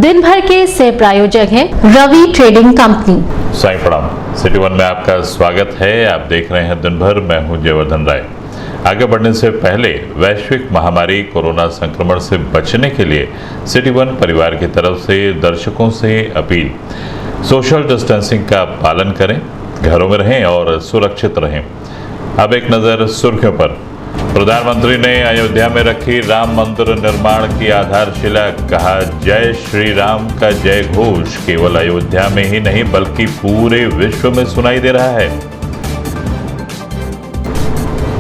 दिन भर के सह प्रायोजक हैं रवि ट्रेडिंग कंपनी। साईं प्रणाम। सिटी वन में आपका स्वागत है। आप देख रहे हैं दिन भर, मैं हूं जयवर्धन राय। आगे बढ़ने से पहले वैश्विक महामारी कोरोना संक्रमण से बचने के लिए सिटी वन परिवार की तरफ से दर्शकों से अपील, सोशल डिस्टेंसिंग का पालन करें, घरों में रहें और सुरक्षित रहें। अब एक नज़र सुर्खियों पर। प्रधानमंत्री ने अयोध्या में रखी राम मंदिर निर्माण की आधारशिला। कहा, जय श्री राम का जय घोष केवल अयोध्या में ही नहीं बल्कि पूरे विश्व में सुनाई दे रहा है।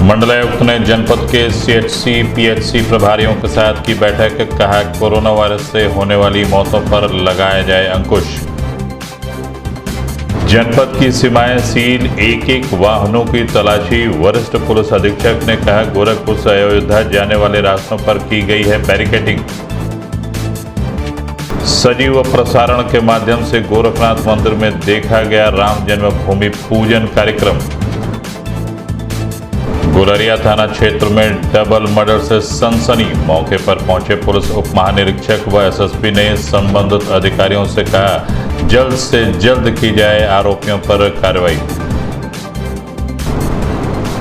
मंडलायुक्त ने जनपद के सीएचसी पीएचसी प्रभारियों के साथ की बैठक। कहा, कोरोना वायरस से होने वाली मौतों पर लगाया जाए अंकुश। जनपद की सीमाएं सील, एक वाहनों की तलाशी। वरिष्ठ पुलिस अधीक्षक ने कहा, गोरखपुर से अयोध्या जाने वाले रास्तों पर की गई है बैरिकेडिंग। सजीव प्रसारण के माध्यम से गोरखनाथ मंदिर में देखा गया राम जन्मभूमि पूजन कार्यक्रम। गुलरिया थाना क्षेत्र में डबल मर्डर से सनसनी। मौके पर पहुंचे पुलिस उप महानिरीक्षक व एसएसपी ने संबंधित अधिकारियों से कहा, जल्द से जल्द की जाए आरोपियों पर कार्रवाई।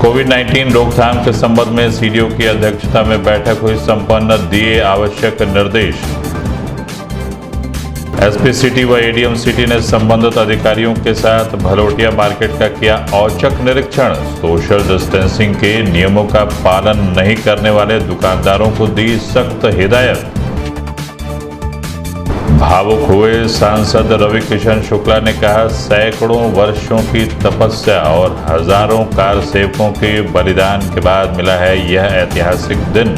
कोविड-19 रोकथाम के संबंध में सीडीओ की अध्यक्षता में बैठक हुई संपन्न, दिए आवश्यक निर्देश। एसपी सिटी व एडीएम सिटी ने संबंधित अधिकारियों के साथ भलोटिया मार्केट का किया औचक निरीक्षण। सोशल डिस्टेंसिंग के नियमों का पालन नहीं करने वाले दुकानदारों को दी सख्त हिदायत। भावुक हुए सांसद रवि किशन शुक्ला ने कहा, सैकड़ों वर्षों की तपस्या और हजारों कार सेवकों के बलिदान के बाद मिला है यह ऐतिहासिक दिन।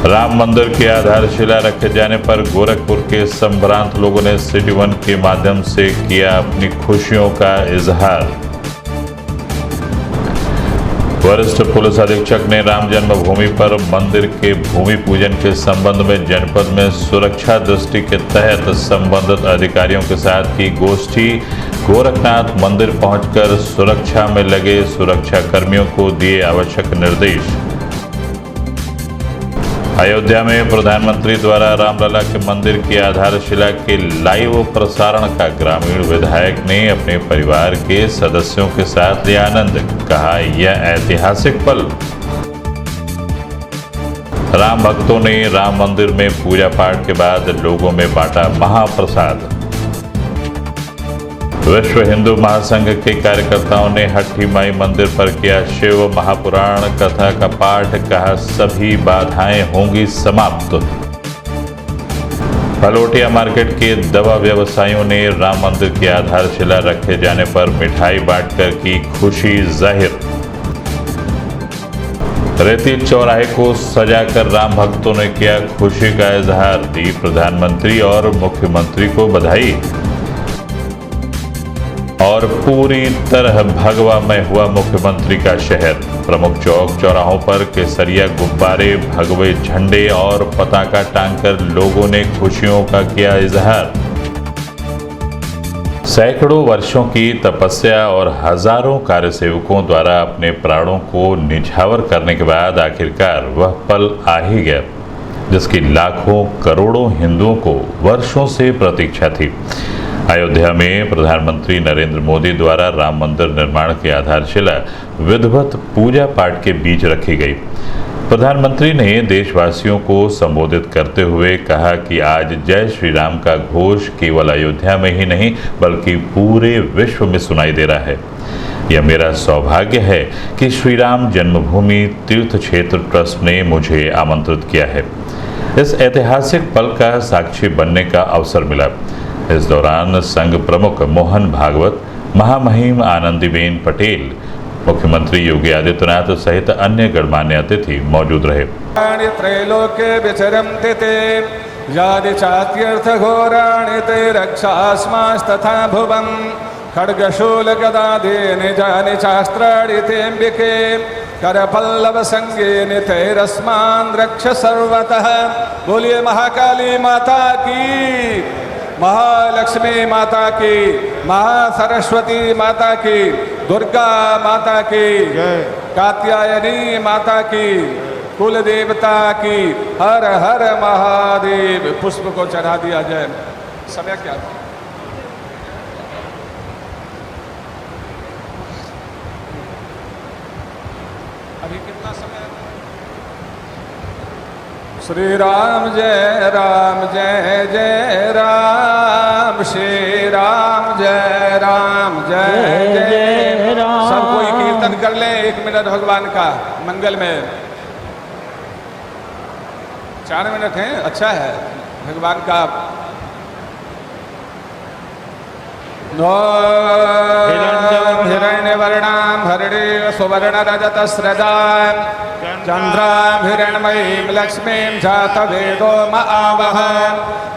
राम मंदिर की आधारशिला रखे जाने पर गोरखपुर के संभ्रांत लोगों ने सिटी वन के माध्यम से किया अपनी खुशियों का इजहार। वरिष्ठ पुलिस अधीक्षक ने राम जन्मभूमि पर मंदिर के भूमि पूजन के संबंध में जनपद में सुरक्षा दृष्टि के तहत संबंधित अधिकारियों के साथ की गोष्ठी। गोरखनाथ मंदिर पहुंचकर सुरक्षा में लगे सुरक्षा कर्मियों को दिए आवश्यक निर्देश। अयोध्या में प्रधानमंत्री द्वारा रामलला के मंदिर की आधारशिला के लाइव प्रसारण का ग्रामीण विधायक ने अपने परिवार के सदस्यों के साथ लिया आनंद। कहा, यह ऐतिहासिक पल। राम भक्तों ने राम मंदिर में पूजा पाठ के बाद लोगों में बांटा महाप्रसाद। विश्व हिंदू महासंघ के कार्यकर्ताओं ने हट्टी माई मंदिर पर किया शिव महापुराण कथा का पाठ। कहा, सभी बाधाएं होंगी समाप्त। भलोटिया मार्केट के दवा व्यवसायियों ने राम मंदिर की आधारशिला रखे जाने पर मिठाई बांटकर की खुशी जाहिर। रेती चौराहे को सजाकर राम भक्तों ने किया खुशी का इजहार। दी प्रधानमंत्री और मुख्यमंत्री को बधाई। और पूरी तरह भगवामय हुआ मुख्यमंत्री का शहर। प्रमुख चौक चौराहों पर केसरिया गुब्बारे, भगवे झंडे और पताका टांगकर लोगों ने खुशियों का किया इजहार। सैकड़ों वर्षों की तपस्या और हजारों कार्यसेवकों द्वारा अपने प्राणों को निछावर करने के बाद आखिरकार वह पल आ ही गया जिसकी लाखों करोड़ों हिंदुओं को वर्षों से प्रतीक्षा थी। अयोध्या में प्रधानमंत्री नरेंद्र मोदी द्वारा राम मंदिर निर्माण की आधारशिला विधिवत पूजा पाठ के बीच रखी गई। प्रधानमंत्री ने देशवासियों को संबोधित करते हुए कहा कि आज जय श्री राम का घोष केवल अयोध्या में ही नहीं बल्कि पूरे विश्व में सुनाई दे रहा है। यह मेरा सौभाग्य है कि श्री राम जन्मभूमि तीर्थ क्षेत्र ट्रस्ट ने मुझे आमंत्रित किया है। इस ऐतिहासिक पल का साक्षी बनने का अवसर मिला। इस दौरान संघ प्रमुख मोहन भागवत, महामहिम आनंदीबेन पटेल, मुख्यमंत्री योगी आदित्यनाथ सहित अन्य गणमान्य अतिथि मौजूद रहे। त्रैलोक्ये विचरन्ति ते यादि चात्यर्थ घोराणि ते रक्षास्मास्तथा भुवं खड्गशूलगदादि निजानि चास्त्राणि तेऽम्बिके करपल्लव संगेन तैरस्मान् रक्ष सर्वतः। बोलिए महाकाली माता की, महालक्ष्मी माता की, महासरस्वती माता की, दुर्गा माता की, कात्यायनी माता की, कुल देवता की। हर हर महादेव। पुष्प को चढ़ा दिया जाए। समय क्या था? अभी कितना समय है? श्री राम जय राम जय जय राम, श्री राम जय राम जय जय राम। सब कोई कीर्तन कर ले 1 मिनट भगवान का मंगल में। 4 मिनट है, अच्छा है भगवान का। हिरण्यवर्णां हरिणीं सुवर्णरजतस्रजां चन्द्रां हिरण्मयीं लक्ष्मीं जातवेदो म आवह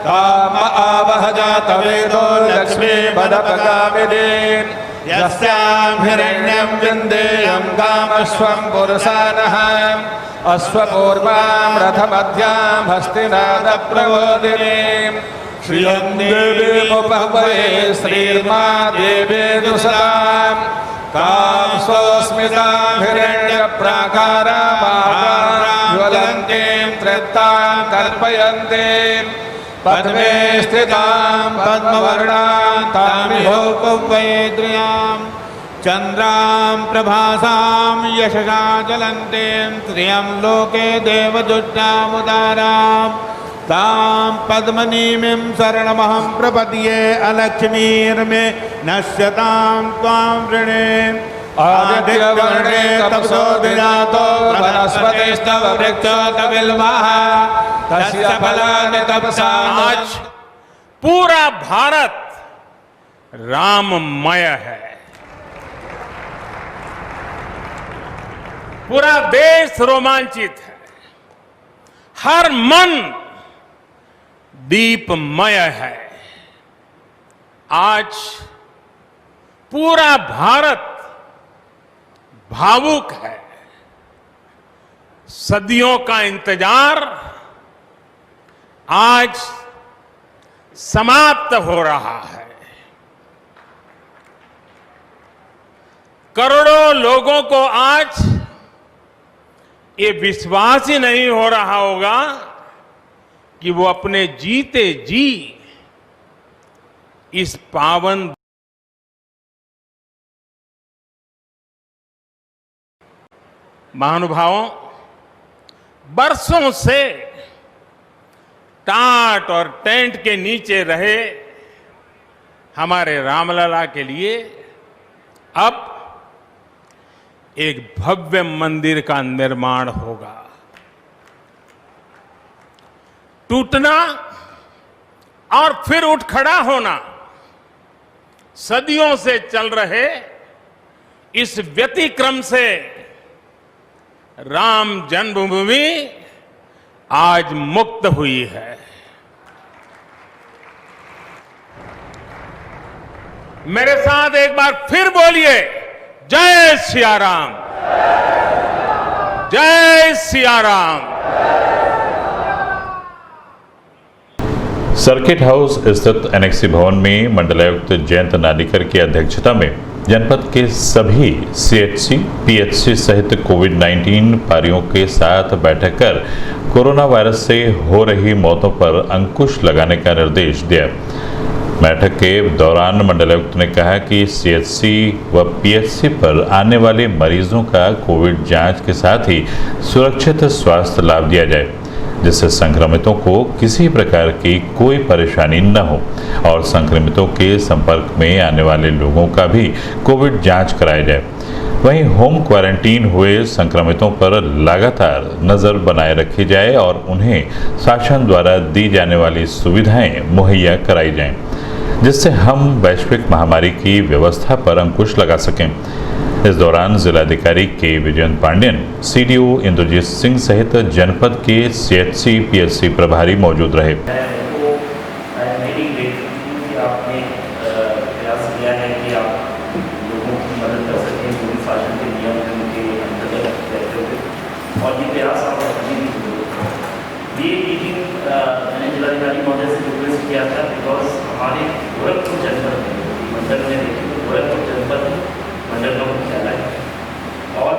ताम आवह जातवेदो लक्ष्मी पदपगामिनीं यस्यां हिरण्यं विन्देयं गामश्वं पुरुषानः अश्वपूर्वां रथमध्यां हस्तिनादप्रबोधिनीं श्रियं देवीमुपहवये श्रीर्मा देवेदुसदां तां स्वस्मितां हिरण्यप्राकारां ज्वलन्तीं तृप्तां कल्पयन्तीं पद्मे स्थितां पद्मवर्णां तामिहोपवैद्र्यां चन्द्रां प्रभासां यशसा ज्वलन्तीं श्रियं लोके देवदुष्टामुदारां तां पद्मनीमिं शरणमहं प्रपद्ये अलक्ष्मीर्मे नश्यतां त्वां वृणे आदित्यवर्णे तपसो विजातो वनस्पतिस्तव वृक्षोतबिल्वः तस्य फलानि तपसा। आज पूरा भारत राममय है। पूरा देश रोमांचित है। हर मन दीपमय है। आज पूरा भारत भावुक है। सदियों का इंतजार आज समाप्त हो रहा है। करोड़ों लोगों को आज ये विश्वास ही नहीं हो रहा होगा कि वो अपने जीते जी इस पावन महानुभावों, बरसों से टाट और टेंट के नीचे रहे हमारे रामलला के लिए अब एक भव्य मंदिर का निर्माण होगा। टूटना और फिर उठ खड़ा होना सदियों से चल रहे इस व्यतिक्रम से राम जन्मभूमि आज मुक्त हुई है। मेरे साथ एक बार फिर बोलिए, जय सिया राम, जय सिया राम। सर्किट हाउस स्थित एनेक्सी भवन में मंडलायुक्त जयंत नालिकर की अध्यक्षता में जनपद के सभी सीएचसी, पीएचसी सहित कोविड-19 पारियों के साथ बैठक कर कोरोना वायरस से हो रही मौतों पर अंकुश लगाने का निर्देश दिया। बैठक के दौरान मंडलायुक्त ने कहा कि सीएचसी व पीएचसी पर आने वाले मरीजों का कोविड जांच के साथ ही सुरक्षित स्वास्थ्य लाभ दिया जाए, जिससे संक्रमितों को किसी प्रकार की कोई परेशानी न हो और संक्रमितों के संपर्क में आने वाले लोगों का भी कोविड जांच कराया जाए। वहीं होम क्वारंटीन हुए संक्रमितों पर लगातार नज़र बनाए रखी जाए और उन्हें शासन द्वारा दी जाने वाली सुविधाएं मुहैया कराई जाएं, जिससे हम वैश्विक महामारी की व्यवस्था पर अंकुश लगा सकें। इस दौरान जिलाधिकारी के विजयंत पांडेयन, सीडीओ इंद्रजीत सिंह सहित जनपद के सीएचसी, पीएचसी प्रभारी मौजूद रहे। किया था बिकॉज हमारे गोरखपुर जनपद में मंडल में देखें तो गोरखपुर जनपद मंडल का मुख्यालय है और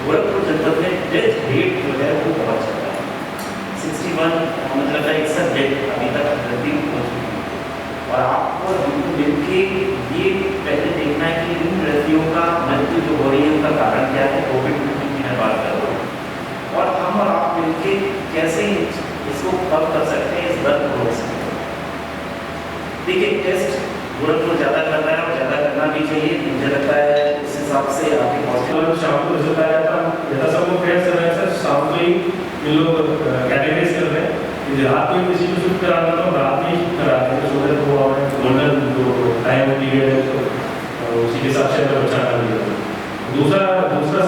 गोरखपुर जनपद में डेथ रेट जो है वो तकरीबन मुझे लगता है 61 डेथ अभी तक मृत्यु हो चुकी है। और आपको हमको मिलके ये पहले देखना है कि इन मृत्यु जो हो रही है उनका कारण क्या है। कोविड-19 की मैं बात कर रहा हूँ और हम और आप मिलके कैसे इसको कम कर सकते हैं, इस दर्द को रोक सकते हैं। देखिए, टेस्ट गोरखपुर ज़्यादा कर रहा है और ज़्यादा करना भी चाहिए। मुझे लगता है उस हिसाब से आपके हॉस्पिटल शाम को रिजल्ट आया था, जैसा सब लोग कह रहे हैं सर, शाम को ही इन लोग कैटेगराइज कर रहे हैं कि रात में किसी को शिफ्ट कराना तो रात में ही शिफ्ट कराते हैं, सो दैट वो हमें गोल्डन जो टाइम पीरियड है तो उसी के हिसाब से हमें बचाना भी है। दूसरा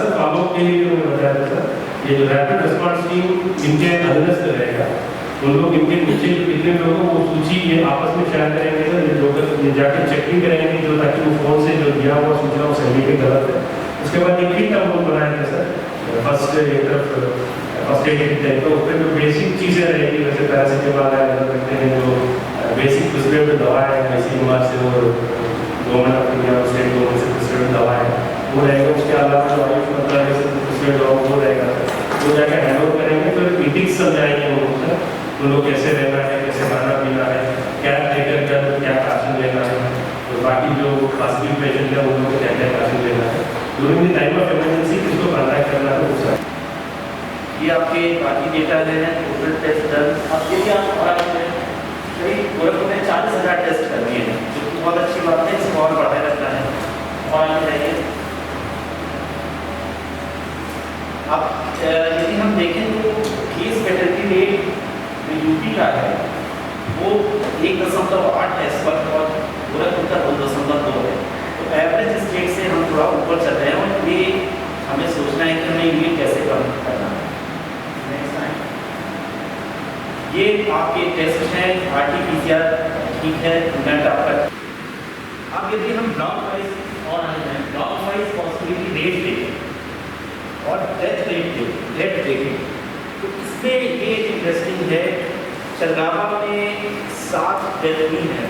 सर फॉलो के लिए जो बताया था सर, ये जो रैपिड रिस्पॉन्स टीम इनके अधीनस्थ रहेगा, उन लोग इनके नीचे जो कितने लोगों को सूची ये आपस में शेयर करेंगे सर, ये लोग ये जाकर चेकिंग करेंगे जो ताकि वो फोन से जो दिया हुआ सूचना वो सही भी गलत है। उसके बाद एक ही टर्म बनाएंगे सर, फर्स्ट एड टाइप का, उसमें जो बेसिक चीज़ें रहेगी जैसे पैरासिटामोल है, रखते हैं जो बेसिक प्रिस्क्रिप्टिव दवा है, ICMR से और government of India state government से प्रिस्क्रिप्टिव दवा है वो रहेगा। उसके अलावा जो आयुष मंत्रालय से प्रिस्क्रिप्टिव दवा वो रहेगा, वो जाकर हैंड ओवर करेंगे। फिर मीटिंग्स समझाएंगे उनको सर, उन लोग कैसे रहना है, कैसे खाना पीना है, क्या लेकर के अंदर क्या राशन लेना है, और बाकी जो खासगी पेशेंट है उन लोगों को क्या क्या राशन लेना है, during the time of emergency किसको कॉन्टैक्ट करना है उसका। ये आपके बाकी डेटा ले रहे हैं, टोटल टेस्ट डन। अब देखिए आप करीब गोरखपुर में 40,000 टेस्ट कर दिए हैं, जो कि बहुत अच्छी बात है, इसको और बढ़ाया रखना है। और आगे रहिए। अब यदि हम देखें तो केस फैटेलिटी रेट जो यूपी का है वो 1.8 है इस वक्त और गोरखपुर का 2.2 है। तो एवरेज स्टेट से हम थोड़ा ऊपर चल रहे हैं और ये हमें सोचना है कि हमें ये कैसे कम करना है। नेक्स्ट टाइम ये आपके टेस्ट हैं, RT-PCR ठीक है, नेट आपका। अब यदि हम ब्लॉक वाइज और ब्लॉक वाइज पॉजिटिविटी रेट देखें और डेथ देखें तो इसमें ये इंटरेस्टिंग है, चंद्रावा में 7 डेथ हुई है,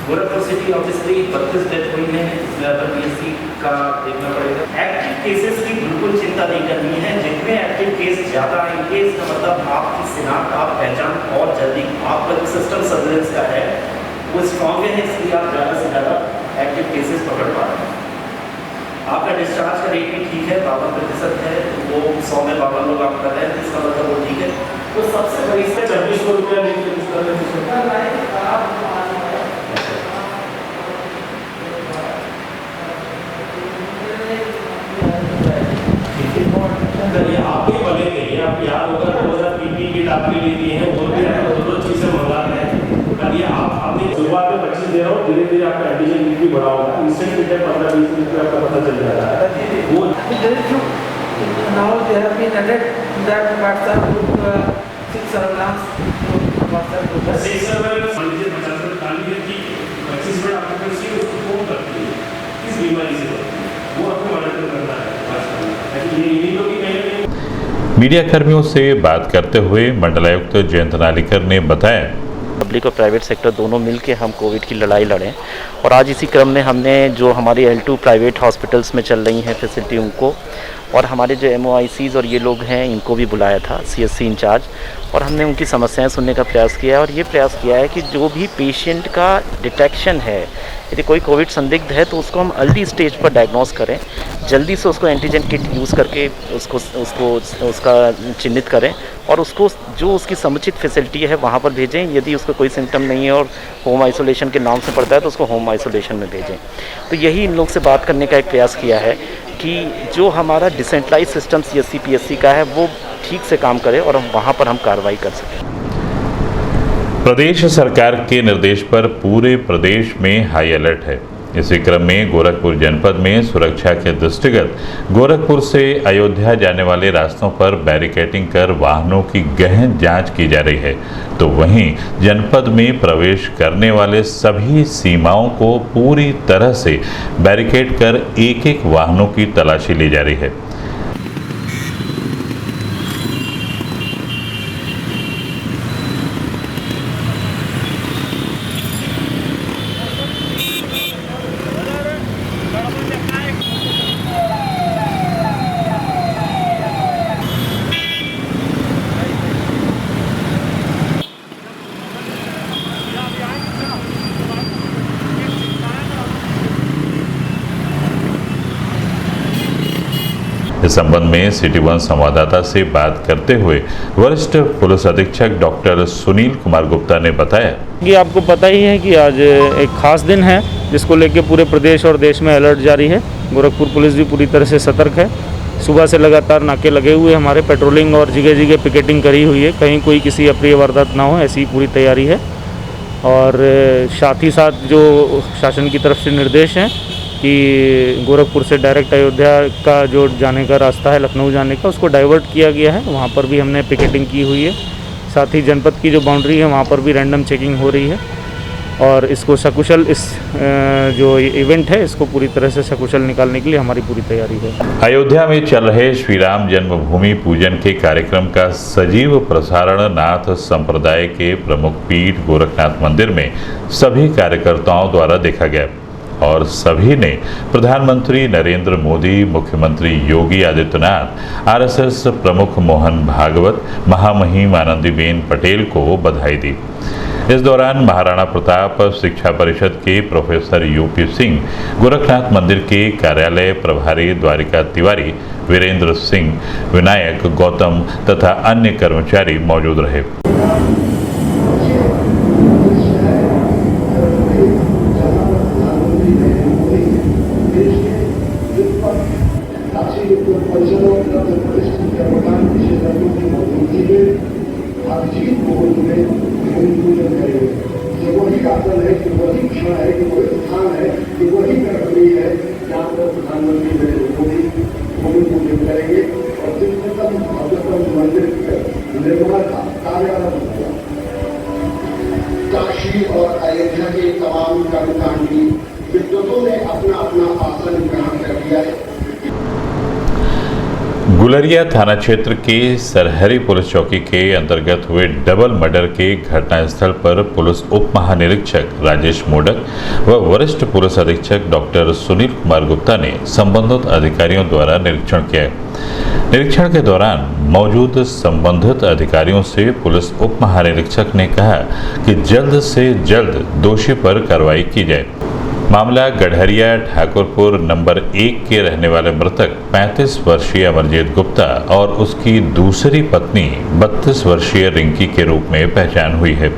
गोरखपुर सिटी ऑब्वियसली 32 डेथ हुई है, इसमें अगर BSc का देखना पड़ेगा। एक्टिव केसेस की बिल्कुल चिंता नहीं करनी है, जितने एक्टिव केस ज़्यादा आएंगे इसका मतलब आपकी शिनाख्त, आप पहचान और जल्दी आपका जो सिस्टम सर्विलेंस का है वो स्ट्रॉन्ग है, इसलिए आप ज़्यादा से ज़्यादा एक्टिव केसेस पकड़ पा रहे हैं। आपका डिस्चार्ज का रेट भी ठीक है, 52% है, वो 100 में 52 लोग आप कर रहे हैं, इसका मतलब वो ठीक है। तो सबसे बड़ी इसमें 2400 रुपया आपके भले के लिए आप याद होगा 2000 PPE किट आपके लिए दिए हैं, वो भी आपको दोनों चीज़ें मंगा रहे हैं। ये आपने शुरुआत में 25 दे रहा हूँ, धीरे धीरे आपका एंटीजन किट भी बढ़ा होगा, इंस्टेंट किट है 15-20 मिनट में आपका पता चल जाता है। वो now they have been added to that WhatsApp group 6 surveillance WhatsApp group. 6 surveillance मान लीजिए 50 मिनट खाली है कि 25 मिनट ऑक्यूपेंसी उसको फोन करती है किस बीमारी से, वो आपको मॉनिटर करना है। ये इन्हीं लोग की कहीं मीडिया कर्मियों से बात करते हुए मंडलायुक्त जयंत नालिकर ने बताया, पब्लिक और प्राइवेट सेक्टर दोनों मिलकर हम कोविड की लड़ाई लड़ें और आज इसी क्रम में हमने जो हमारी L2 प्राइवेट हॉस्पिटल्स में चल रही हैं फैसिलिटी उनको और हमारे जो MOICs और ये लोग हैं इनको भी बुलाया था, CSC इंचार्ज, और हमने उनकी समस्याएं सुनने का प्रयास किया है और ये प्रयास किया है कि जो भी पेशेंट का डिटेक्शन है, यदि कोई कोविड संदिग्ध है तो उसको हम अर्ली स्टेज पर डायग्नोस करें, जल्दी से उसको एंटीजन किट यूज़ करके उसका चिन्हित करें और उसको जो उसकी समुचित फैसिलिटी है वहाँ पर भेजें। यदि उसको कोई सिम्टम नहीं है और होम आइसोलेशन के नाम से पड़ता है तो उसको होम आइसोलेशन में भेजें। तो यही इन लोग से बात करने का एक प्रयास किया है कि जो हमारा डिसेंट्रलाइज सिस्टम CSC PSC का है वो ठीक से काम करे और हम वहाँ पर हम कार्रवाई कर सकें। प्रदेश सरकार के निर्देश पर पूरे प्रदेश में हाई अलर्ट है। इसी क्रम में गोरखपुर जनपद में सुरक्षा के दृष्टिगत गोरखपुर से अयोध्या जाने वाले रास्तों पर बैरिकेडिंग कर वाहनों की गहन जांच की जा रही है, तो वहीं जनपद में प्रवेश करने वाले सभी सीमाओं को पूरी तरह से बैरिकेड कर एक-एक वाहनों की तलाशी ली जा रही है। इस संबंध में सिटी 1 संवाददाता से बात करते हुए वरिष्ठ पुलिस अधीक्षक डॉक्टर सुनील कुमार गुप्ता ने बताया कि आपको पता ही है कि आज एक खास दिन है जिसको लेकर पूरे प्रदेश और देश में अलर्ट जारी है। गोरखपुर पुलिस भी पूरी तरह से सतर्क है। सुबह से लगातार नाके लगे हुए हमारे, पेट्रोलिंग और जगह जगह पिकेटिंग करी हुई है, कहीं कोई किसी अप्रिय वारदात ना हो ऐसी पूरी तैयारी है। और साथ ही साथ जो शासन की तरफ से निर्देश हैं कि गोरखपुर से डायरेक्ट अयोध्या का जो जाने का रास्ता है लखनऊ जाने का, उसको डाइवर्ट किया गया है। वहाँ पर भी हमने पिकेटिंग की हुई है। साथ ही जनपद की जो बाउंड्री है वहाँ पर भी रैंडम चेकिंग हो रही है और इसको सकुशल, इस जो इवेंट है इसको पूरी तरह से सकुशल निकालने के लिए हमारी पूरी तैयारी है। अयोध्या में चल रहे श्री राम जन्मभूमि पूजन के कार्यक्रम का सजीव प्रसारण नाथ संप्रदाय के प्रमुख पीठ गोरखनाथ मंदिर में सभी कार्यकर्ताओं द्वारा देखा गया और सभी ने प्रधानमंत्री नरेंद्र मोदी, मुख्यमंत्री योगी आदित्यनाथ, आरएसएस प्रमुख मोहन भागवत, महामहिम आनंदीबेन पटेल को बधाई दी। इस दौरान महाराणा प्रताप शिक्षा परिषद के प्रोफेसर यूपी सिंह, गोरखनाथ मंदिर के कार्यालय प्रभारी द्वारिका तिवारी, वीरेंद्र सिंह, विनायक गौतम तथा अन्य कर्मचारी मौजूद रहे। काशी और अयोध्या के तमाम कर्मकांडी विद्वतों ने अपना अपना आसन ग्रहण कर लिया है। गुलरिया थाना क्षेत्र के सरहरी पुलिस चौकी के अंतर्गत हुए डबल मर्डर के घटनास्थल पर पुलिस उप महानिरीक्षक राजेश मोडक व वरिष्ठ पुलिस अधीक्षक डॉक्टर सुनील कुमार गुप्ता ने संबंधित अधिकारियों द्वारा निरीक्षण किया। निरीक्षण के दौरान मौजूद संबंधित अधिकारियों से पुलिस उप महानिरीक्षक ने कहा कि जल्द से जल्द दोषी पर कार्रवाई की जाए। मामला गढ़हरिया ठाकुरपुर नंबर 1 के रहने वाले मृतक 35 वर्षीय अमरजीत गुप्ता और उसकी दूसरी पत्नी 32 वर्षीय रिंकी के रूप में पहचान हुई है।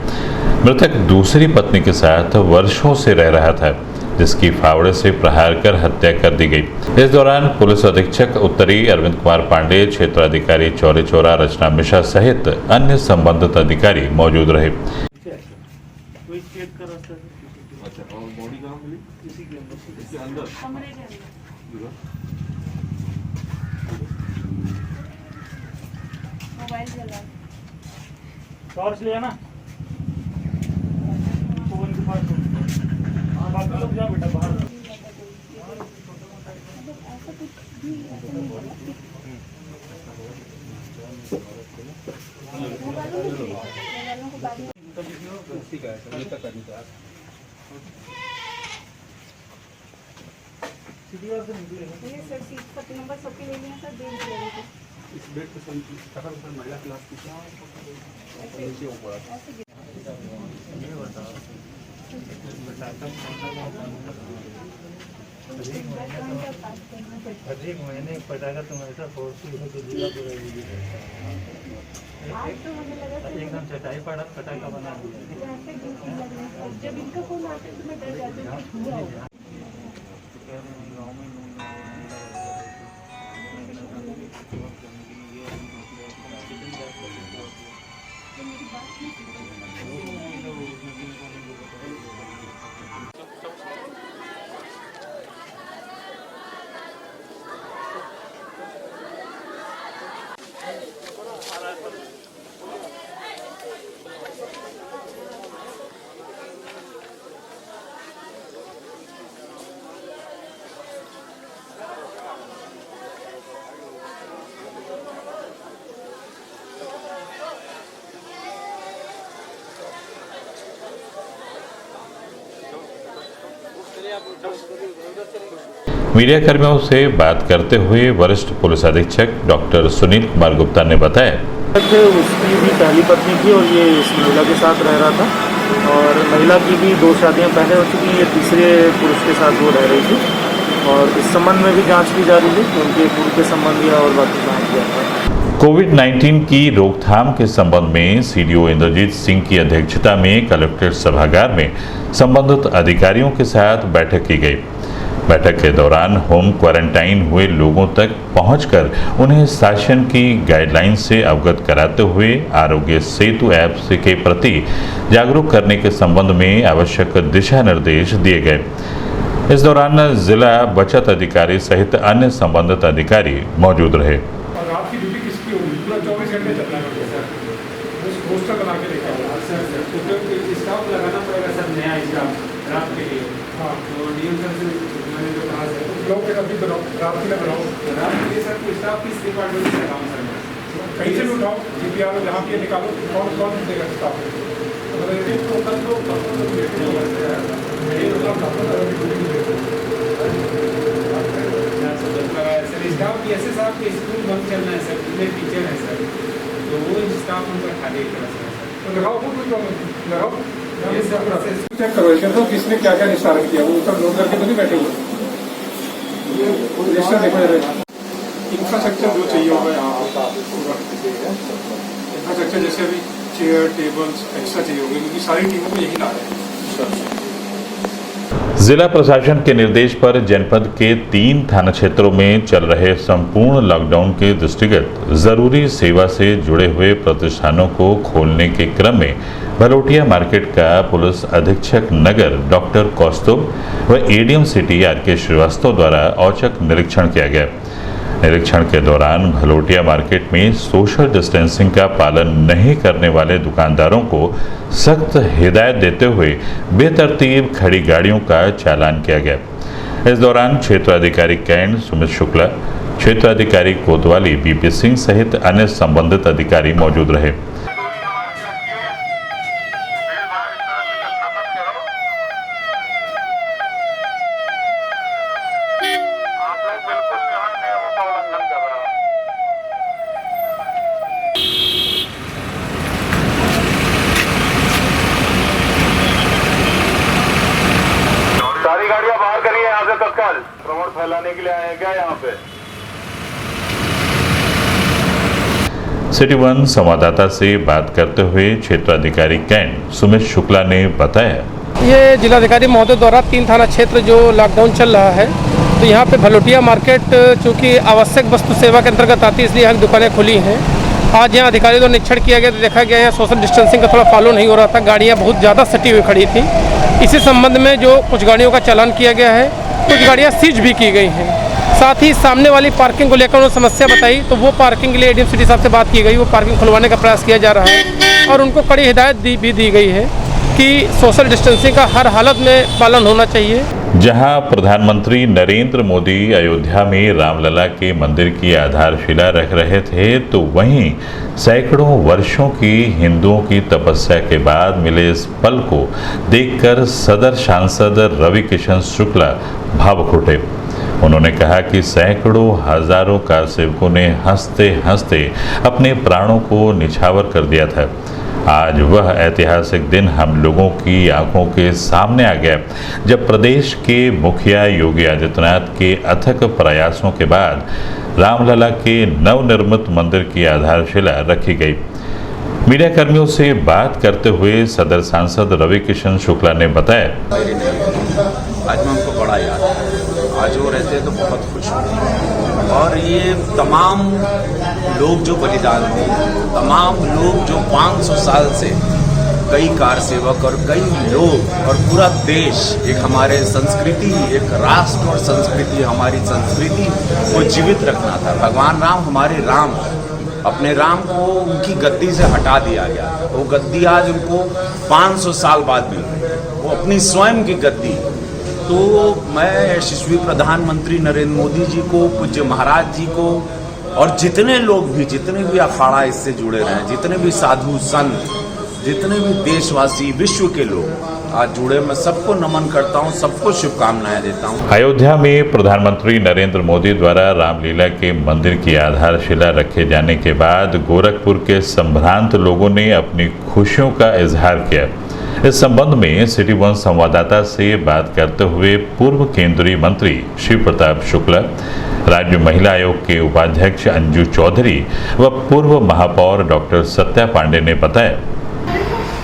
मृतक दूसरी पत्नी के साथ वर्षों से रह रहा था, जिसकी फावड़े से प्रहार कर हत्या कर दी गई। इस दौरान पुलिस अधीक्षक उत्तरी अरविंद कुमार पांडे, क्षेत्राधिकारी चौरी चौरा रचना मिश्रा सहित अन्य संबंधित अधिकारी मौजूद रहे। टॉर्च लिया ना, फोन के पास बाकी लोग जाओ बेटा बाहर। नंबर सबके ले लिया सर, दे दिया इस बेड पे सर महिला क्लास की महीने पटाखा तुम ऐसा फोर्स तो जिला पूरा एकदम चटाई पड़ा पटाखा बना दिया। जब इनका फोन आता है तो मैं डर जाती हूँ। मीडिया कर्मियों से बात करते हुए वरिष्ठ पुलिस अधीक्षक डॉक्टर सुनील कुमार गुप्ता ने बताया, उसकी भी पहली पत्नी थी और ये इस महिला के साथ रह रहा था और महिला की भी 2 शादियां पहले हो चुकी, ये तीसरे पुरुष के साथ वो रह रही थी और इस संबंध में भी जांच की जा रही है कि उनके पूर्व के संबंधी और बाकी जांच किया जाए। कोविड-19 की रोकथाम के संबंध में सीडीओ इंद्रजीत सिंह की अध्यक्षता में कलेक्ट्रेट सभागार में संबंधित अधिकारियों के साथ बैठक की गई। बैठक के दौरान होम क्वारंटाइन हुए लोगों तक पहुंचकर उन्हें शासन की गाइडलाइन से अवगत कराते हुए आरोग्य सेतु ऐप के प्रति जागरूक करने के संबंध में आवश्यक दिशा निर्देश दिए गए। इस दौरान जिला बचत अधिकारी सहित अन्य संबंधित अधिकारी मौजूद रहे। रात की ड्यूटी किसकी होगी? पूरा 24 घंटे चलना है सर। उस पोस्टर बना के देखा सर तो स्टाफ लगाना पड़ेगा सर, नया स्टाफ रात के लिए। हाँ तो डीएम सर से मैंने जो कहा सर ब्लॉक के अभी बनाओ, रात के लिए बनाओ। रात के लिए सर को स्टाफ किस डिपार्टमेंट से काम सर? कहीं से भी उठाओ, जीपीआर जहाँ पे निकालो, कौन देगा स्टाफ? स्टाफ ऐसे साहब के स्कूल बंद करना है सर, इतने टीचर हैं सर, तो वो स्टाफ उनका खाली करा सर। तो लगाओ कोई प्रॉब्लम लगाओ, चेक करो तो किसने क्या क्या निस्तारण किया, वो सब नोट करके तो नहीं बैठे हुए। रजिस्टर देखो जरा, इंफ्रास्ट्रक्चर जो चाहिए होगा यहाँ इंफ्रास्ट्रक्चर, जैसे अभी चेयर टेबल्स एक्स्ट्रा चाहिए होंगे क्योंकि सारी टीमों को यही ला रहे हैं। जिला प्रशासन के निर्देश पर जनपद के 3 थाना क्षेत्रों में चल रहे संपूर्ण लॉकडाउन के दृष्टिगत जरूरी सेवा से जुड़े हुए प्रतिष्ठानों को खोलने के क्रम में भलोटिया मार्केट का पुलिस अधीक्षक नगर डॉक्टर कौस्तुभ व एडीएम सिटी आर.के. श्रीवास्तव द्वारा औचक निरीक्षण किया गया। निरीक्षण के दौरान भलोटिया मार्केट में सोशल डिस्टेंसिंग का पालन नहीं करने वाले दुकानदारों को सख्त हिदायत देते हुए बेतरतीब खड़ी गाड़ियों का चालान किया गया। इस दौरान क्षेत्राधिकारी कैंट सुमित शुक्ला, क्षेत्राधिकारी कोतवाली बीपी सिंह सहित अन्य संबंधित अधिकारी मौजूद रहे। सारी गाड़ियां बाहर करिए यहाँ से तत्काल, प्रमोट फैलाने के लिए आए क्या यहाँ पे? सिटी 1 संवाददाता से बात करते हुए क्षेत्राधिकारी कैंट सुमित शुक्ला ने बताया, ये जिलाधिकारी महोदय द्वारा 3 थाना क्षेत्र जो लॉकडाउन चल रहा है, तो यहाँ पे भलोटिया मार्केट चूँकि आवश्यक वस्तु सेवा के अंतर्गत आती है, इसलिए यहाँ दुकानें खुली हैं। आज यहाँ अधिकारियों द्वारा निरीक्षण किया गया तो देखा गया यहाँ सोशल डिस्टेंसिंग का थोड़ा फॉलो नहीं हो रहा था, गाड़ियाँ बहुत ज़्यादा सटी हुई खड़ी थी। इसी संबंध में जो कुछ गाड़ियों का चालान किया गया है, कुछ गाड़ियाँ सीज भी की गई हैं। साथ ही सामने वाली पार्किंग को लेकर उन्होंने समस्या बताई, तो वो पार्किंग के लिए एडीएम सिटी साहब से बात की गई, वो पार्किंग खुलवाने का प्रयास किया जा रहा है और उनको कड़ी हिदायत भी दी गई है कि सोशल डिस्टेंसिंग का हर हालत में पालन होना चाहिए। जहां प्रधानमंत्री नरेंद्र मोदी अयोध्या में रामलला के मंदिर की आधारशिला रख रहे थे, तो वहीं सैकड़ों वर्षों की हिंदुओं की तपस्या के बाद मिले इस पल को देखकर सदर सांसद रवि किशन शुक्ला भावुक उठे। उन्होंने कहा कि सैकड़ों हजारों कार सेवकों ने हंसते हंसते अपने प्राणों को निछावर कर दिया था। आज वह ऐतिहासिक दिन हम लोगों की आंखों के सामने आ गया जब प्रदेश के मुखिया योगी आदित्यनाथ के अथक प्रयासों के बाद रामलला के नवनिर्मित मंदिर की आधारशिला रखी गई। मीडिया कर्मियों से बात करते हुए सदर सांसद रवि किशन शुक्ला ने बताया, आज मैं उनको बड़ा याद है, आज वो रहते तो बहुत खुश होते। और ये तमाम लोग जो बलिदान दिए, तमाम लोग जो 500 साल से कई कार सेवक और कई लोग और पूरा देश, एक हमारे संस्कृति, एक राष्ट्र और संस्कृति, हमारी संस्कृति को जीवित रखना था। भगवान राम हमारे राम, अपने राम को उनकी गद्दी से हटा दिया गया, वो गद्दी आज उनको 500 साल बाद मिल रही है, वो अपनी स्वयं की गद्दी। तो मैं यशस्वी प्रधानमंत्री नरेंद्र मोदी जी को, पूज्य महाराज जी को और जितने लोग भी, जितने भी अखाड़ा इससे जुड़े रहे, जितने भी साधु संत, जितने भी देशवासी, विश्व के लोग आज जुड़े, मैं सबको नमन करता हूं, सबको शुभकामनाएं देता हूं। अयोध्या में प्रधानमंत्री नरेंद्र मोदी द्वारा रामलीला के मंदिर की आधारशिला रखे जाने के बाद गोरखपुर के संभ्रांत लोगों ने अपनी खुशियों का इजहार किया। इस संबंध में सिटी वन संवाददाता से बात करते हुए पूर्व केंद्रीय मंत्री शिव प्रताप शुक्ला, राज्य महिला आयोग के उपाध्यक्ष अंजू चौधरी व पूर्व महापौर डॉक्टर सत्या पांडे ने बताया,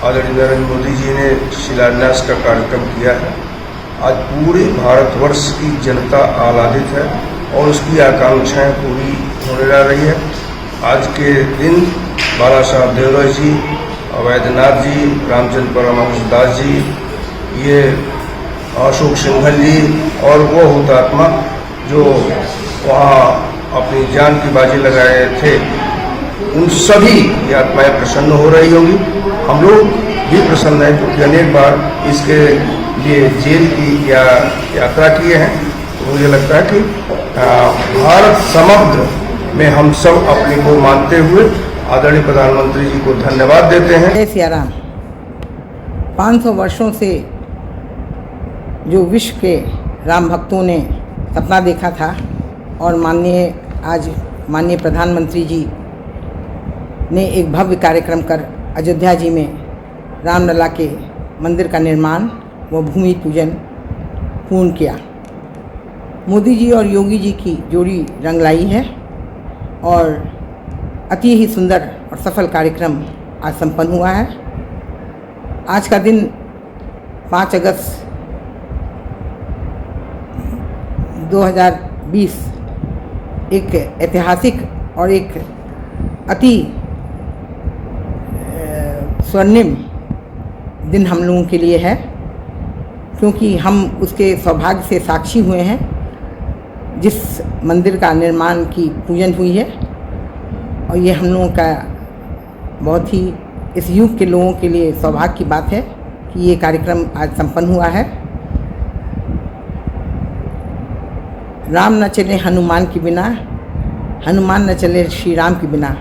आदरणीय नरेंद्र मोदी जी ने शिलान्यास का कार्यक्रम किया है। आज पूरे भारतवर्ष की जनता आह्लादित है और उसकी आकांक्षाएं पूरी होने जा रही है। आज के दिन बाला साहब देवराय जी, वैद्यनाथ जी, रामचंद्र परमहंस दास जी, ये अशोक सिंघल जी और वो हुतात्मा जो वहाँ अपनी जान की बाजी लगाए थे, उन सभी की आत्माएं प्रसन्न हो रही होंगी। हम लोग भी प्रसन्न हैं क्योंकि अनेक बार इसके लिए जेल की यात्रा किए हैं। तो मुझे लगता है कि भारत समग्र में हम सब अपने को मानते हुए आदरणीय प्रधानमंत्री जी को धन्यवाद देते हैं। जय सिया राम। 500 वर्षों से जो विश्व के राम भक्तों ने सपना देखा था और आज माननीय प्रधानमंत्री जी ने एक भव्य कार्यक्रम कर अयोध्या जी में रामलला के मंदिर का निर्माण व भूमि पूजन पूर्ण किया। मोदी जी और योगी जी की जोड़ी रंग लाई है और अति ही सुंदर और सफल कार्यक्रम आज संपन्न हुआ है। आज का दिन 5 अगस्त 2020 एक ऐतिहासिक और एक अति स्वर्णिम दिन हम लोगों के लिए है, क्योंकि हम उसके सौभाग्य से साक्षी हुए हैं। जिस मंदिर का निर्माण की पूजन हुई है और ये हम लोगों का बहुत ही इस युग के लोगों के लिए सौभाग्य की बात है कि ये कार्यक्रम आज संपन्न हुआ है। राम न चले हनुमान के बिना, हनुमान न चले श्री राम के बिना।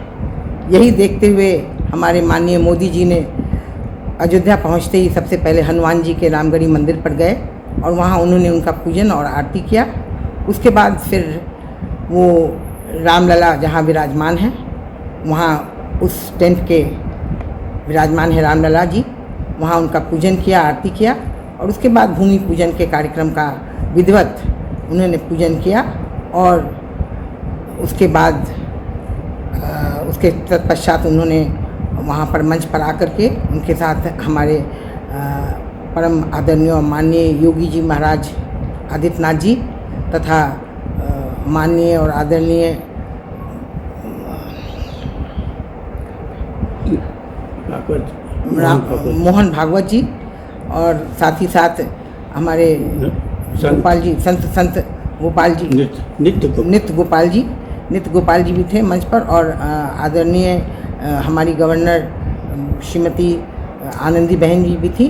यही देखते हुए हमारे माननीय मोदी जी ने अयोध्या पहुंचते ही सबसे पहले हनुमान जी के रामगढ़ी मंदिर पर गए और वहां उन्होंने उनका पूजन और आरती किया। उसके बाद फिर वो रामलला जहां विराजमान है, वहां उस टेंट के विराजमान है रामलला जी, वहां उनका पूजन किया, आरती किया और उसके बाद भूमि पूजन के कार्यक्रम का विधिवत उन्होंने पूजन किया और उसके बाद उसके तत्पश्चात उन्होंने वहाँ पर मंच पर आकर के उनके साथ हमारे परम आदरणीय और माननीय योगी जी महाराज आदित्यनाथ जी तथा माननीय और आदरणीय मोहन भागवत जी और साथ ही साथ हमारे गोपाल जी संत गोपाल जी नित्य गोपाल जी भी थे मंच पर और आदरणीय हमारी गवर्नर श्रीमती आनंदी बहन जी भी थी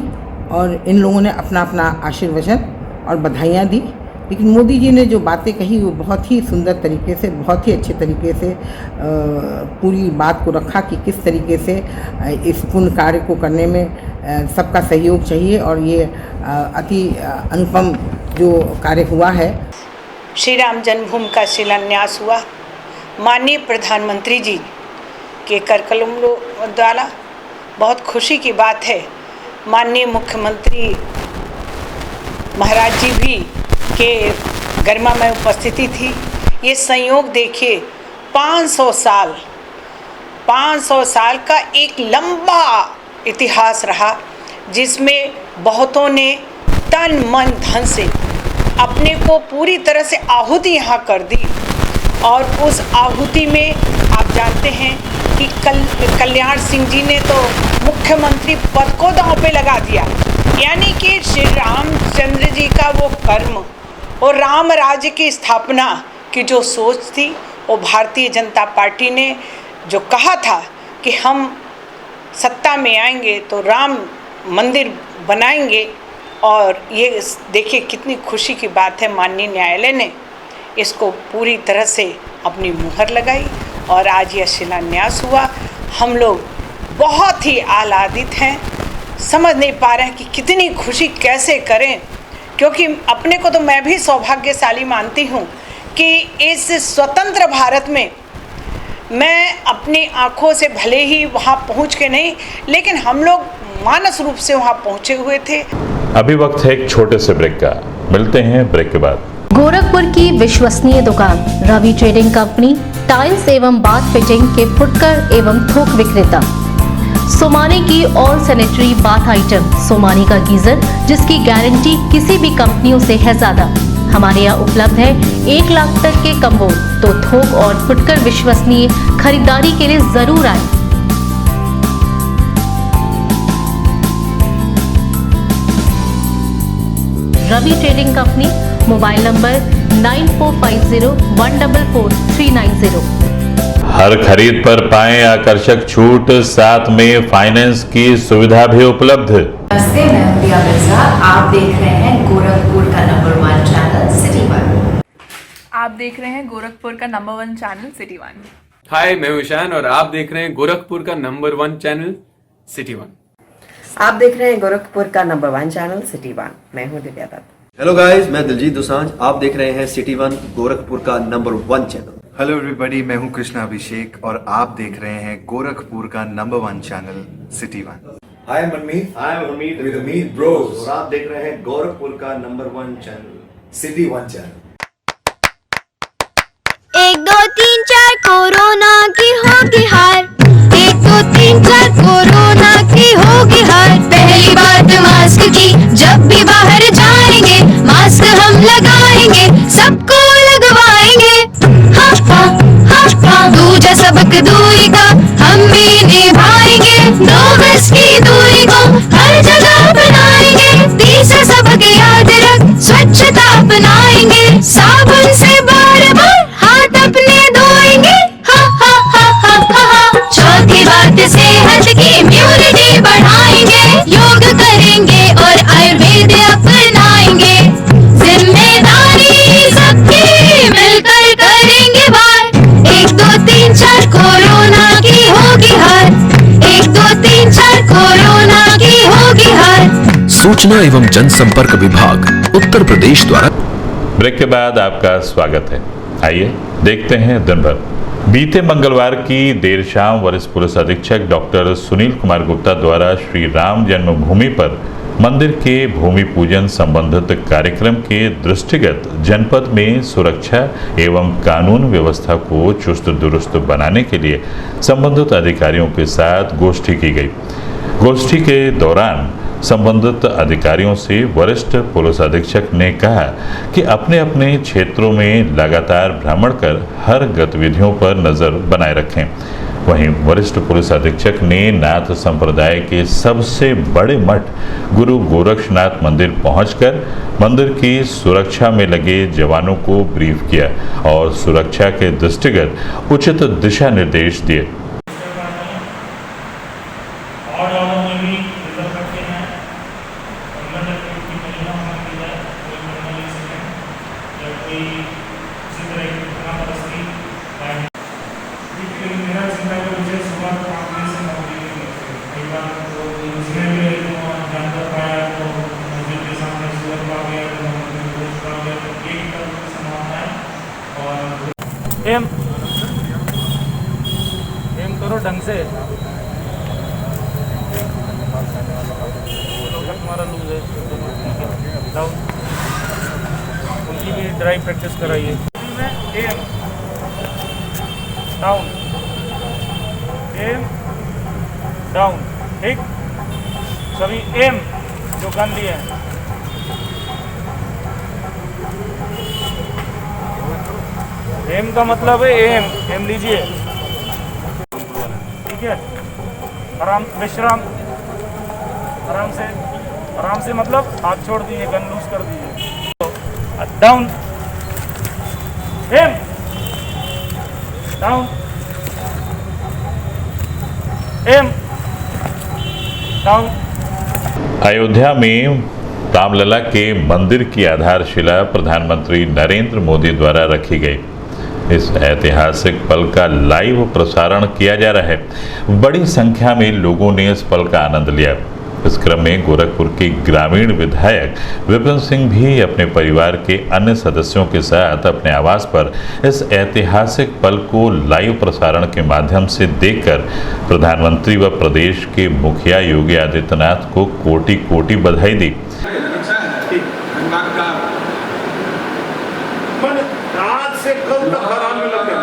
और इन लोगों ने अपना अपना आशीर्वचन और बधाइयाँ दी। लेकिन मोदी जी ने जो बातें कही वो बहुत ही सुंदर तरीके से, बहुत ही अच्छे तरीके से पूरी बात को रखा कि किस तरीके से इस पुण्य कार्य को करने में सबका सहयोग चाहिए और ये अति अनुपम जो कार्य हुआ है। श्री राम जन्मभूमि का शिलान्यास हुआ माननीय प्रधानमंत्री जी के करकमलों द्वारा। बहुत खुशी की बात है, माननीय मुख्यमंत्री महाराज जी भी के गरिमा में उपस्थिति थी। ये संयोग देखिए 500 साल का एक लंबा इतिहास रहा जिसमें बहुतों ने तन मन धन से अपने को पूरी तरह से आहुति यहाँ कर दी और उस आहुति में आप जानते हैं कि कल्याण सिंह जी ने तो मुख्यमंत्री पद को दांव पे लगा दिया। यानी कि श्री रामचंद्र जी का वो कर्म और राम राज्य की स्थापना की जो सोच थी, वो भारतीय जनता पार्टी ने जो कहा था कि हम सत्ता में आएंगे तो राम मंदिर बनाएंगे, और ये देखिए कितनी खुशी की बात है, माननीय न्यायालय ने इसको पूरी तरह से अपनी मुहर लगाई और आज यह शिलान्यास हुआ। हम लोग बहुत ही आह्लादित हैं, समझ नहीं पा रहे हैं कि कितनी खुशी कैसे करें, क्योंकि अपने को तो मैं भी सौभाग्यशाली मानती हूँ कि इस स्वतंत्र भारत में मैं अपनी आँखों से भले ही वहाँ पहुँच के नहीं, लेकिन हम लोग मानस रूप से वहाँ पहुँचे हुए थे। अभी वक्त है एक छोटे से ब्रेक का, मिलते हैं ब्रेक के बाद। गोरखपुर की विश्वसनीय दुकान रवि ट्रेडिंग कंपनी, टाइल्स एवं बाथ फिटिंग के फुटकर एवं थोक विक्रेता। सोमानी की all sanitary bath item, Somani का गीजर जिसकी गारंटी किसी भी कंपनियों से है ज्यादा। हमारे यहाँ उपलब्ध है 1 लाख तक के कम्बो। तो थोक और फुटकर विश्वसनीय खरीदारी के लिए जरूर आए। Ravi trading company, mobile number 9450144390। हर खरीद पर पाएं आकर्षक छूट, साथ में फाइनेंस की सुविधा भी उपलब्ध। नमस्ते, मैं हूं दिया मिर्जा। आप देख रहे हैं गोरखपुर का नंबर 1 चैनल सिटी 1। आप देख रहे हैं गोरखपुर का नंबर 1 चैनल सिटी 1। हाय, मैं हूं ईशान और आप देख रहे हैं गोरखपुर का नंबर 1 चैनल सिटी 1। आप देख रहे हैं गोरखपुर का नंबर 1 चैनल सिटी 1। मैं हूं दिव्या दत्त। हेलो गाइस, मैं दिलजीत दोसांझ। आप देख रहे हैं सिटी 1 गोरखपुर का नंबर 1 चैनल। हेलो एवरीबॉडी, मैं हूं कृष्णा अभिषेक और आप देख रहे हैं गोरखपुर का number 1 channel city 1। Hi Manmeet, with Amit Bros और आप देख रहे हैं गोरखपुर का number 1 channel city 1 channel. 1 2 3 4 corona की होगी हार। 1 2 3 4 कोरोना की होगी हार। पहली बात मास्क की, जब भी बाहर जाएंगे मास्क हम लगाएंगे, सबको लगवाएंगे। दूजा सबक दूरी का हम भी निभाएंगे। 2 गज की दूरी को हर जगह अपनाएंगे। तीसरा सबक याद रख, स्वच्छता अपनाएंगे। साबुन से बार-बार हाथ अपने धोएंगे। चौथी बात सेहत की इम्यूनिटी बढ़ाएंगे। योग करेंगे और आयुर्वेद अपनाएंगे। जिम्मेदारी सबकी मिलकर करेंगे बार। 1 2 3 4 कोरोना की होगी हार। 1 2 3 4 कोरोना की होगी हार। सूचना एवं जनसंपर्क विभाग उत्तर प्रदेश द्वारा। ब्रेक के बाद आपका स्वागत है। आइए देखते हैं दिन भर। बीते मंगलवार की देर शाम वरिष्ठ पुलिस अधीक्षक डॉक्टर सुनील कुमार गुप्ता द्वारा श्री राम जन्मभूमि पर मंदिर के भूमि पूजन संबंधित कार्यक्रम के दृष्टिगत जनपद में सुरक्षा एवं कानून व्यवस्था को चुस्त दुरुस्त बनाने के लिए संबंधित अधिकारियों के साथ गोष्ठी की गई। गोष्ठी के दौरान संबंधित अधिकारियों से वरिष्ठ पुलिस अधीक्षक ने कहा कि अपने अपने क्षेत्रों में लगातार भ्रमण कर हर गतिविधियों पर नजर बनाए रखें। वहीं वरिष्ठ पुलिस अधीक्षक ने नाथ संप्रदाय के सबसे बड़े मठ गुरु गोरक्षनाथ मंदिर पहुंचकर मंदिर की सुरक्षा में लगे जवानों को ब्रीफ किया और सुरक्षा के दृष्टिगत उचित दिशा निर्देश दिए। एम करो ढंग से। हमारा लूज है, डाउन। उनकी भी ड्राइव प्रैक्टिस कराइए। एम डाउन, एम डाउन, ठीक। सभी एम जो गन लिए हैं। एम का मतलब है एम लीजिए, ठीक है। आराम, विश्राम, आराम से मतलब हाथ छोड़ दीजिए, गन लूज कर दीजिए। Down, M down, M down. Ayodhya में रामलला के मंदिर की आधारशिला प्रधानमंत्री नरेंद्र मोदी द्वारा रखी गई। इस ऐतिहासिक पल का लाइव प्रसारण किया जा रहा है। बड़ी संख्या में लोगों ने इस पल का आनंद लिया। इस क्रम में गोरखपुर के ग्रामीण विधायक विपिन सिंह भी अपने परिवार के अन्य सदस्यों के साथ अपने आवास पर इस ऐतिहासिक पल को लाइव प्रसारण के माध्यम से देखकर प्रधानमंत्री व प्रदेश के मुखिया योगी आदित्यनाथ को कोटि कोटि बधाई दी। आज से कल तक हराम में लग गया।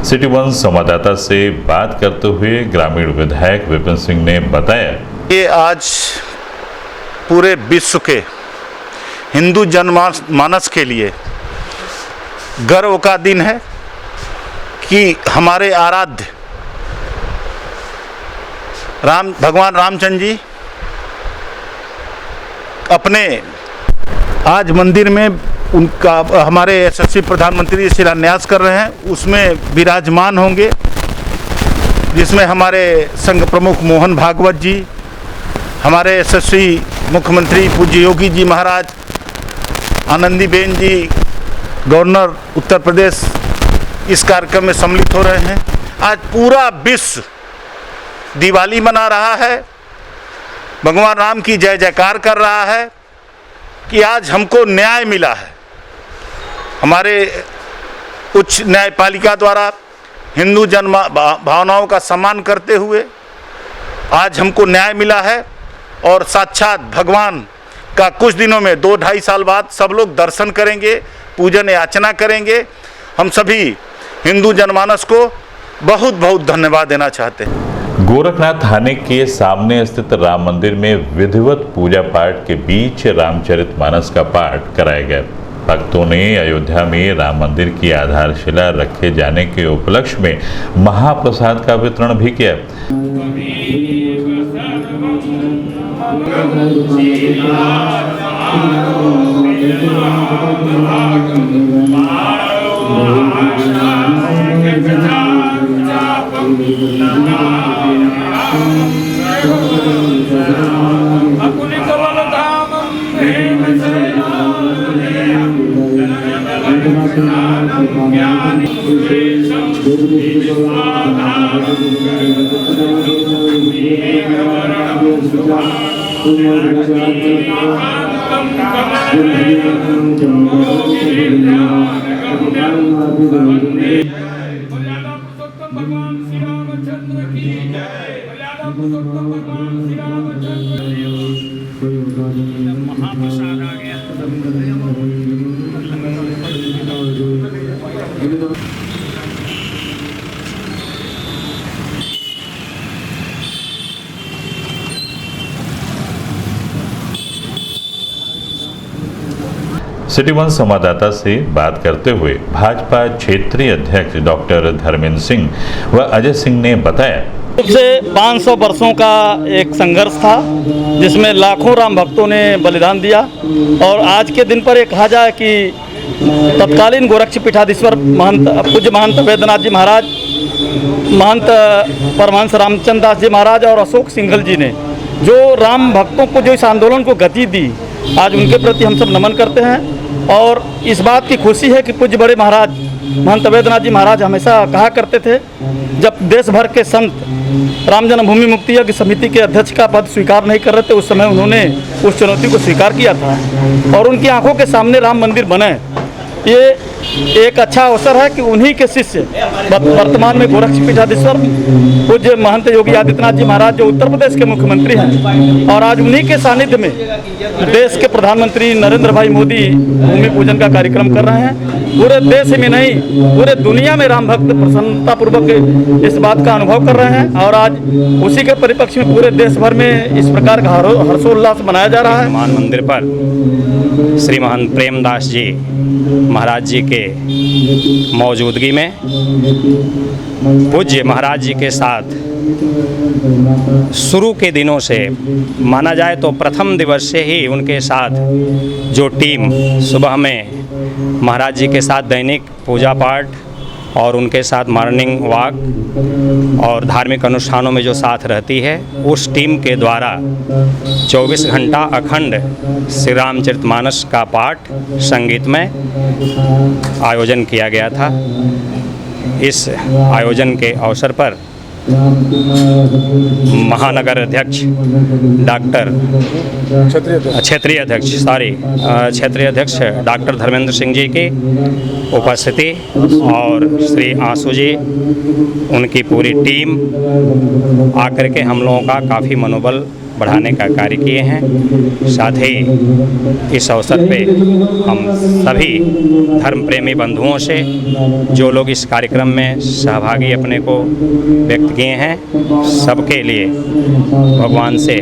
सिटी वन संवाददाता से बात करते हुए ग्रामीण विधायक विपिन सिंह ने बताया, ये आज पूरे विश्व के हिंदू जनमानस के लिए गर्व का दिन है कि हमारे आराध्य भगवान रामचंद्र जी अपने आज मंदिर में उनका हमारे यशस्वी प्रधानमंत्री शिलान्यास कर रहे हैं, उसमें विराजमान होंगे, जिसमें हमारे संघ प्रमुख मोहन भागवत जी, हमारे यशस्वी मुख्यमंत्री पूज्य योगी जी महाराज, आनंदीबेन जी, गवर्नर उत्तर प्रदेश इस कार्यक्रम में सम्मिलित हो रहे हैं। आज पूरा विश्व दिवाली मना रहा है, भगवान राम की जय जयकार कर रहा है कि आज हमको न्याय मिला है। हमारे उच्च न्यायपालिका द्वारा हिंदू जन भावनाओं का सम्मान करते हुए आज हमको न्याय मिला है और साक्षात भगवान का कुछ दिनों में 2-2.5 साल बाद सब लोग दर्शन करेंगे, पूजन याचना करेंगे। हम सभी हिंदू जनमानस को बहुत बहुत धन्यवाद देना चाहते हैं। गोरखनाथ थाने के सामने स्थित राम मंदिर में विधिवत पूजा पाठ के बीच रामचरितमानस का पाठ कराया गया। भक्तों ने अयोध्या में राम मंदिर की आधारशिला रखे जाने के उपलक्ष्य में महाप्रसाद का वितरण भी किया। सिटी वन संवाददाता से बात करते हुए भाजपा क्षेत्रीय अध्यक्ष डॉक्टर धर्मेंद्र सिंह व अजय सिंह ने बताया, से 500 वर्षों का एक संघर्ष था जिसमें लाखों राम भक्तों ने बलिदान दिया और आज के दिन पर ये कहा जाए कि तत्कालीन गोरक्ष पीठाधीश्वर महंत पूज्य महंत वैद्यनाथ जी महाराज, महंत परमहंस रामचंद्र दास जी महाराज और अशोक सिंघल जी ने जो राम भक्तों को जो इस आंदोलन को गति दी, आज उनके प्रति हम सब नमन करते हैं। और इस बात की खुशी है कि पूज्य बड़े महाराज महंत वैद्यनाथ जी महाराज हमेशा कहा करते थे, जब देश भर के संत राम जन्मभूमि मुक्ति यज्ञ समिति के अध्यक्ष का पद स्वीकार नहीं कर रहे थे, उस समय उन्होंने उस चुनौती को स्वीकार किया था और उनकी आंखों के सामने राम मंदिर बने। ये एक अच्छा अवसर है कि उन्हीं के शिष्य वर्तमान में गोरक्षपीठाधीश्वर पूज्य महंत योगी आदित्यनाथ जी महाराज जो उत्तर प्रदेश के मुख्यमंत्री हैं, और आज उन्हीं के सानिध्य में देश के प्रधानमंत्री नरेंद्र भाई मोदी भूमि पूजन का कार्यक्रम कर रहे हैं। पूरे देश में नहीं, पूरे दुनिया में राम भक्त प्रसन्नतापूर्वक इस बात का अनुभव कर रहे हैं, और आज उसी के परिप्रेक्ष्य में पूरे देश भर में इस प्रकार का हर्षोल्लास मनाया जा रहा है। हनुमान मंदिर पर श्री महंत प्रेमदास जी महाराज जी के मौजूदगी में पूज्य महाराज जी के साथ शुरू के दिनों से माना जाए तो प्रथम दिवस से ही उनके साथ जो टीम सुबह में महाराज जी के साथ दैनिक पूजा पाठ और उनके साथ मॉर्निंग वॉक और धार्मिक अनुष्ठानों में जो साथ रहती है, उस टीम के द्वारा 24 घंटा अखंड श्री रामचरितमानस का पाठ संगीतमय आयोजन किया गया था। इस आयोजन के अवसर पर महानगर अध्यक्ष डॉक्टर क्षेत्रीय अध्यक्ष डॉक्टर धर्मेंद्र सिंह जी की उपस्थिति और श्री आंसू जी, उनकी पूरी टीम आकर के हम लोगों का काफ़ी मनोबल बढ़ाने का कार्य किए हैं। साथ ही इस अवसर पे हम सभी धर्म प्रेमी बंधुओं से जो लोग इस कार्यक्रम में सहभागी अपने को व्यक्त किए हैं, सबके लिए भगवान से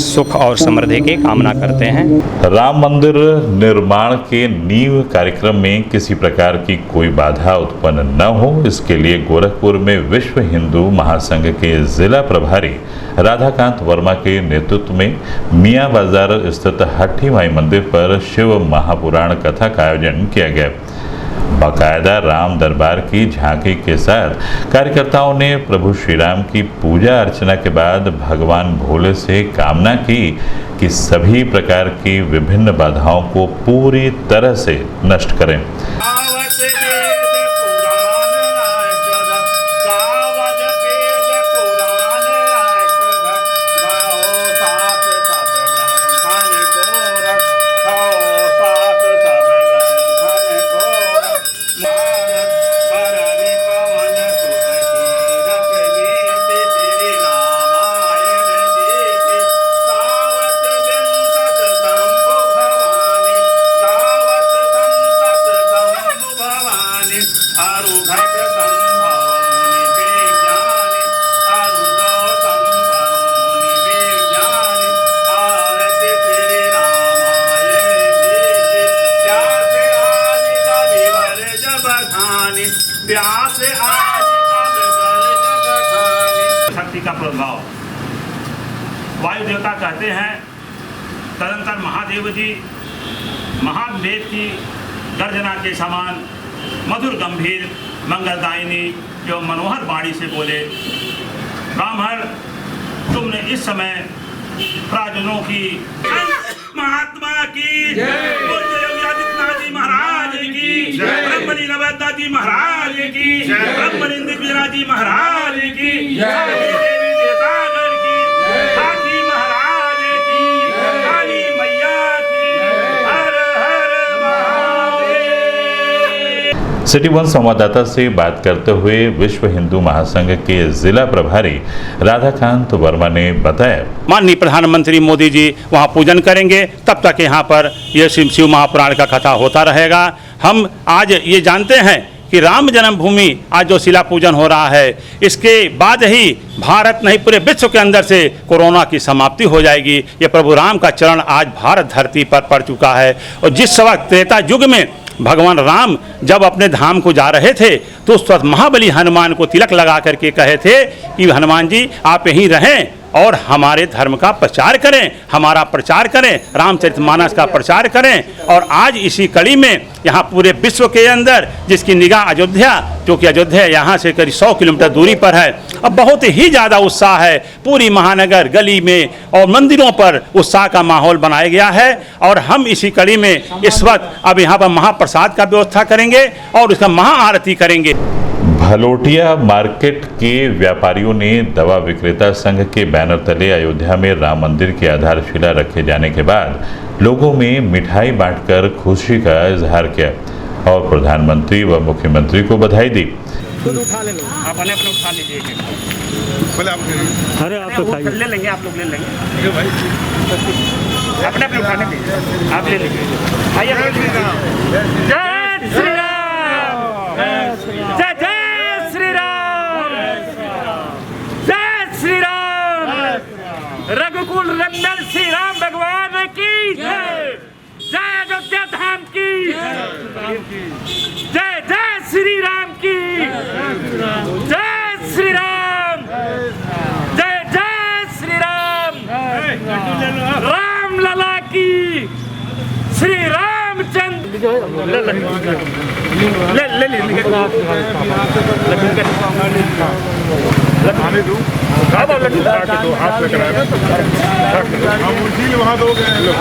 सुख और समृद्धि की कामना करते हैं। राम मंदिर निर्माण के नींव कार्यक्रम में किसी प्रकार की कोई बाधा उत्पन्न न हो, इसके लिए गोरखपुर में विश्व हिंदू महासंघ के जिला प्रभारी राधाकांत वर्मा के नेतृत्व में मियाँ बाजार स्थित हट्ठी माई मंदिर पर शिव महापुराण कथा का आयोजन किया गया। बाकायदा राम दरबार की झांकी के साथ कार्यकर्ताओं ने प्रभु श्री राम की पूजा अर्चना के बाद भगवान भोले से कामना की कि सभी प्रकार की विभिन्न बाधाओं को पूरी तरह से नष्ट करें। शक्ति का प्रभाव वायु देवता कहते हैं। तदंतर महादेव जी महावेद की गर्जना के समान मधुर गंभीर मंगलदायिनी एवं मनोहर वाणी से बोले, ब्राह्मण तुमने इस समय प्राजनों की महात्मा की योगी आदित्यनाथ जी महाराज की, ब्रह्मणी नवदा जी महाराज की, ब्रह्मणी दिव्यनाथ जी महाराज की, देवी देवतागण की, हाथी महाराज की, काली मैया की, हर हर महादेव। सिटी वन संवाददाता से बात करते हुए विश्व हिंदू महासंघ के जिला प्रभारी राधाकांत वर्मा ने बताया, माननीय प्रधानमंत्री मोदी जी वहाँ पूजन करेंगे, तब तक यहाँ पर ये शिव महापुराण का कथा होता रहेगा। हम आज ये जानते हैं कि राम जन्मभूमि आज जो शिला पूजन हो रहा है, इसके बाद ही भारत नहीं पूरे विश्व के अंदर से कोरोना की समाप्ति हो जाएगी। ये प्रभु राम का चरण आज भारत धरती पर पड़ चुका है। और जिस वक्त त्रेता युग में भगवान राम जब अपने धाम को जा रहे थे, तो उस वक्त महाबली हनुमान को तिलक लगा करके कहे थे कि हनुमान जी आप यहीं रहें और हमारे धर्म का प्रचार करें, हमारा प्रचार करें, रामचरितमानस का प्रचार करें। और आज इसी कड़ी में यहाँ पूरे विश्व के अंदर जिसकी निगाह अयोध्या, जो कि अयोध्या यहाँ से करीब 100 किलोमीटर दूरी पर है, अब बहुत ही ज़्यादा उत्साह है। पूरी महानगर गली में और मंदिरों पर उत्साह का माहौल बनाया गया है। और हम इसी कड़ी में इस वक्त अब यहाँ पर महाप्रसाद का व्यवस्था करेंगे और उसका महाआरती करेंगे। भलोटिया मार्केट के व्यापारियों ने दवा विक्रेता संघ के बैनर तले अयोध्या में राम मंदिर की आधारशिला रखे जाने के बाद लोगों में मिठाई बांटकर खुशी का इजहार किया और प्रधानमंत्री व मुख्यमंत्री को बधाई दी। खुद उठा ले लो, आप अपने उठा लीजिए। अरे आप तो ले लेंगे, आप लोग ले लेंगे भाई, अपने उठाने दीजिए, आप ले लीजिए। आइए, जय श्री राम, जय जय श्री राम, जय श्री राम, रघुकुल नंदन श्री राम भगवान की जय, जय अयोध्या धाम की जय, जय श्री राम की जय, श्री राम, जय जय श्री राम, राम लला की, श्री रामचंद्र ले वहाँ दो गए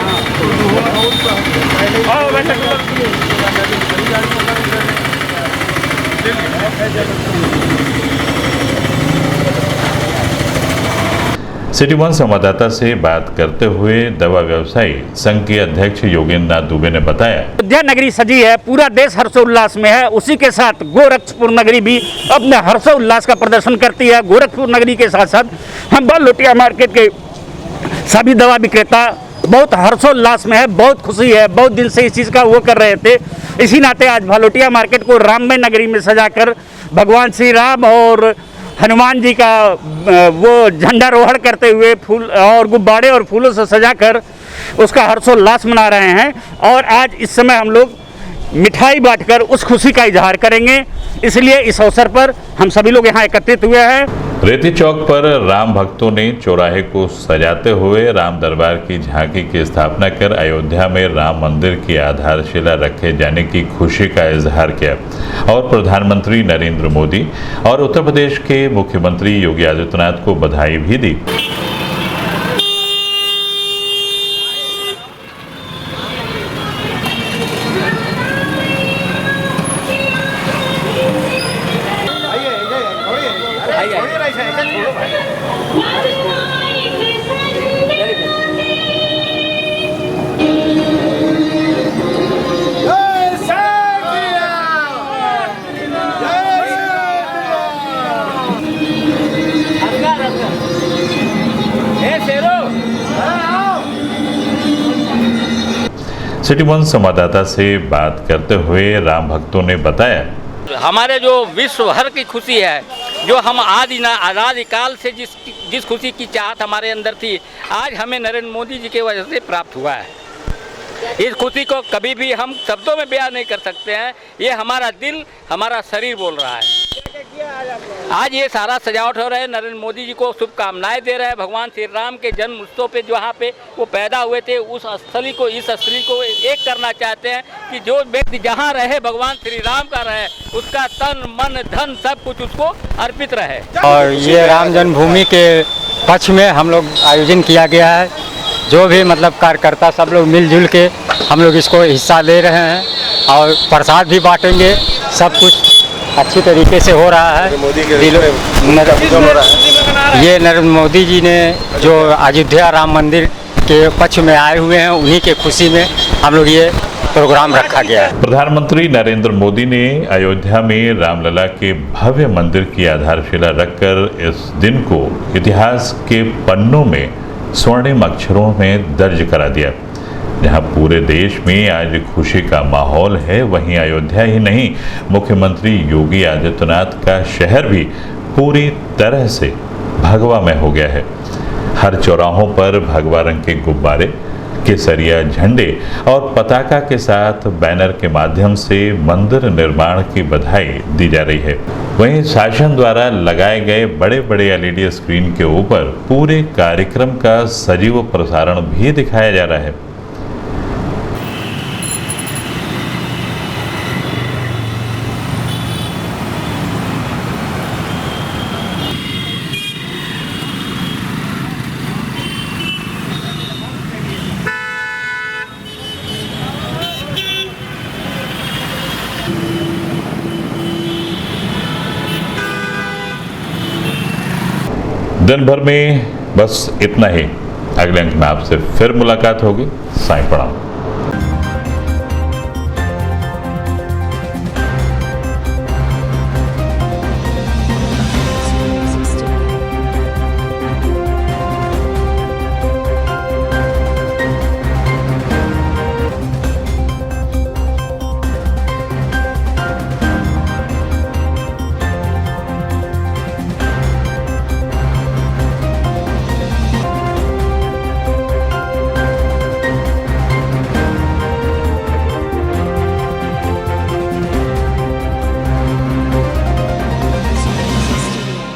सिटी वन संवाददाता से बात करते हुए दवा व्यवसायी संघ के अध्यक्ष योगेंद्र नाथ दुबे ने बताया, अयोध्या नगरी सजी है, पूरा देश हर्षोल्लास में है। उसी के साथ गोरखपुर नगरी भी अपने हर्षोल्लास का प्रदर्शन करती है। गोरखपुर नगरी के साथ साथ हम भलोटिया मार्केट के सभी दवा विक्रेता बहुत हर्षोल्लास में है, बहुत खुशी है। बहुत दिन से इस चीज़ का वो कर रहे थे। इसी नाते आज भलोटिया मार्केट को राममय नगरी में सजाकर भगवान श्री राम और हनुमान जी का वो झंडारोहण करते हुए फूल और गुब्बारे और फूलों से सजाकर उसका हर्षोल्लास मना रहे हैं। और आज इस समय हम लोग मिठाई बांटकर उस खुशी का इजहार करेंगे, इसलिए इस अवसर पर हम सभी लोग यहाँ एकत्रित हुए हैं। रेती चौक पर राम भक्तों ने चौराहे को सजाते हुए राम दरबार की झांकी की स्थापना कर अयोध्या में राम मंदिर की आधारशिला रखे जाने की खुशी का इजहार किया और प्रधानमंत्री नरेंद्र मोदी और उत्तर प्रदेश के मुख्यमंत्री योगी आदित्यनाथ को बधाई भी दी। सिटी वन संवाददाता से बात करते हुए राम भक्तों ने बताया, हमारे जो विश्व भर की खुशी है, जो हम आदि काल से जिस खुशी की चाहत हमारे अंदर थी, आज हमें नरेंद्र मोदी जी के वजह से प्राप्त हुआ है। इस खुशी को कभी भी हम शब्दों में बयान नहीं कर सकते हैं। ये हमारा दिल, हमारा शरीर बोल रहा है। आज ये सारा सजावट हो रहा है, नरेंद्र मोदी जी को शुभकामनाएं दे रहे हैं। भगवान श्री राम के जन्म उत्सव पे जहाँ पे वो पैदा हुए थे, उस स्थली को, इस स्थली को एक करना चाहते हैं कि जो व्यक्ति जहाँ रहे भगवान श्री राम का रहे, उसका तन मन धन सब कुछ उसको अर्पित रहे। और ये राम जन्मभूमि के पक्ष में हम लोग आयोजन किया गया है। जो भी मतलब कार्यकर्ता सब लोग मिलजुल के हम लोग इसको हिस्सा ले रहे हैं और प्रसाद भी बांटेंगे। सब कुछ अच्छी तरीके से हो रहा है। ये नरेंद्र मोदी जी ने जो अयोध्या राम मंदिर के पक्ष में आए हुए हैं, उन्हीं के खुशी में हम लोग ये प्रोग्राम रखा गया है। प्रधानमंत्री नरेंद्र मोदी ने अयोध्या में रामलला के भव्य मंदिर की आधारशिला रखकर इस दिन को इतिहास के पन्नों में स्वर्णिम अक्षरों में दर्ज करा दिया। जहां पूरे देश में आज खुशी का माहौल है, वहीं अयोध्या ही नहीं, मुख्यमंत्री योगी आदित्यनाथ का शहर भी पूरी तरह से भगवा में हो गया है। हर चौराहों पर भगवा रंग के गुब्बारे, केसरिया झंडे और पताका के साथ बैनर के माध्यम से मंदिर निर्माण की बधाई दी जा रही है। वहीं शासन द्वारा लगाए गए बड़े बड़े LED स्क्रीन के ऊपर पूरे कार्यक्रम का सजीव प्रसारण भी दिखाया जा रहा है। दिन भर में बस इतना ही। अगले अंक में आपसे फिर मुलाकात होगी। साईं प्रणाम।